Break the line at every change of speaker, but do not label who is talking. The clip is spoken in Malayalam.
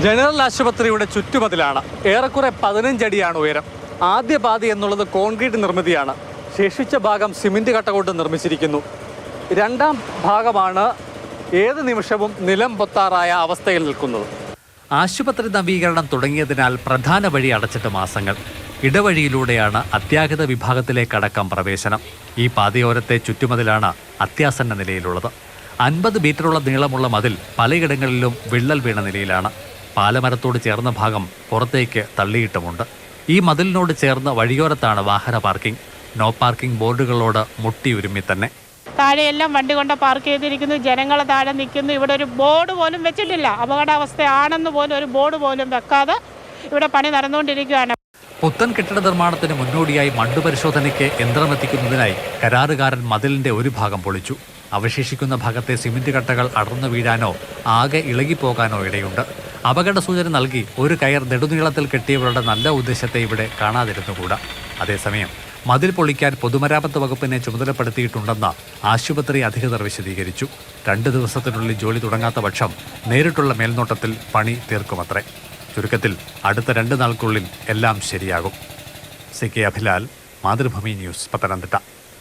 ജനറൽ ആശുപത്രിയുടെ ചുറ്റുമതിലാണ്. ഏറെക്കുറെ 15 അടിയാണ് ഉയരം. ആദ്യ പാതി എന്നുള്ളത് കോൺക്രീറ്റ് നിർമ്മിതിയാണ്. ശേഷിച്ച ഭാഗം സിമന്റ് കട്ട കൊണ്ട് നിർമ്മിച്ചിരിക്കുന്നു. രണ്ടാം ഭാഗമാണ് ഏത് നിമിഷവും നിലം പൊത്താറായ അവസ്ഥയിൽ നിൽക്കുന്നത്.
ആശുപത്രി നവീകരണം തുടങ്ങിയതിനാൽ പ്രധാന വഴി അടച്ചിട്ട് മാസങ്ങൾ. ഇടവഴിയിലൂടെയാണ് അത്യാഹിത വിഭാഗത്തിലേക്കടക്കം പ്രവേശനം. ഈ പാതയോരത്തെ ചുറ്റുമതിലാണ് അത്യാസന്ന നിലയിലുള്ളത്. 50 മീറ്ററുള്ള നീളമുള്ള മതിൽ പലയിടങ്ങളിലും വിള്ളൽ വീണ നിലയിലാണ്. പാലമരത്തോട് ചേർന്ന ഭാഗം പുറത്തേക്ക് തള്ളിയിട്ടുമുണ്ട്. ഈ മതിലിനോട് ചേർന്ന് വഴിയോരത്താണ് വാഹന പാർക്കിംഗ്. നോ പാർക്കിംഗ് ബോർഡുകളോട് മുട്ടിയുരുമ്മി തന്നെ.
താഴെയെല്ലാം വണ്ടി കൊണ്ട് പാർക്ക് ചെയ്തിരിക്കുന്നു. ജനങ്ങൾ താഴെ നിൽക്കുന്നു. ഇവിടെ ഒരു ബോർഡ് പോലും വെച്ചിട്ടില്ല. അപകടാവസ്ഥയാണെന്ന് പോലും ഒരു ബോർഡ് പോലും വെക്കാതെ ഇവിടെ പണി നടന്നുകൊണ്ടിരിക്കുകയാണ്.
പുത്തൻ കെട്ടിട നിർമ്മാണത്തിന് മുന്നോടിയായി മണ്ണ് പരിശോധനയ്ക്ക് യന്ത്രമെത്തിക്കുന്നതിനായി കരാറുകാരൻ മതിലിന്റെ ഒരു ഭാഗം പൊളിച്ചു. അവശേഷിക്കുന്ന ഭാഗത്തെ സിമന്റ് കട്ടകൾ അടർന്നു വീഴാനോ ആകെ ഇളകിപ്പോകാനോ ഇടയുണ്ട്. അപകട സൂചന നൽകി ഒരു കയർ നെടുനീളത്തിൽ കെട്ടിയവരുടെ നല്ല ഉദ്ദേശത്തെ ഇവിടെ കാണാതിരുന്നുകൂടാ. അതേസമയം മതിൽ പൊളിക്കാൻ പൊതുമരാമത്ത് വകുപ്പിനെ ചുമതലപ്പെടുത്തിയിട്ടുണ്ടെന്ന് ആശുപത്രി അധികൃതർ വിശദീകരിച്ചു. 2 ദിവസത്തിനുള്ളിൽ ജോലി തുടങ്ങാത്ത പക്ഷം നേരിട്ടുള്ള മേൽനോട്ടത്തിൽ പണി തീർക്കുമത്രേ. ചുരുക്കത്തിൽ അടുത്ത 2 നാൾക്കുള്ളിൽ എല്ലാം ശരിയാകും. CK Abhilal, Mathrubhumi news, Pathanamthitta.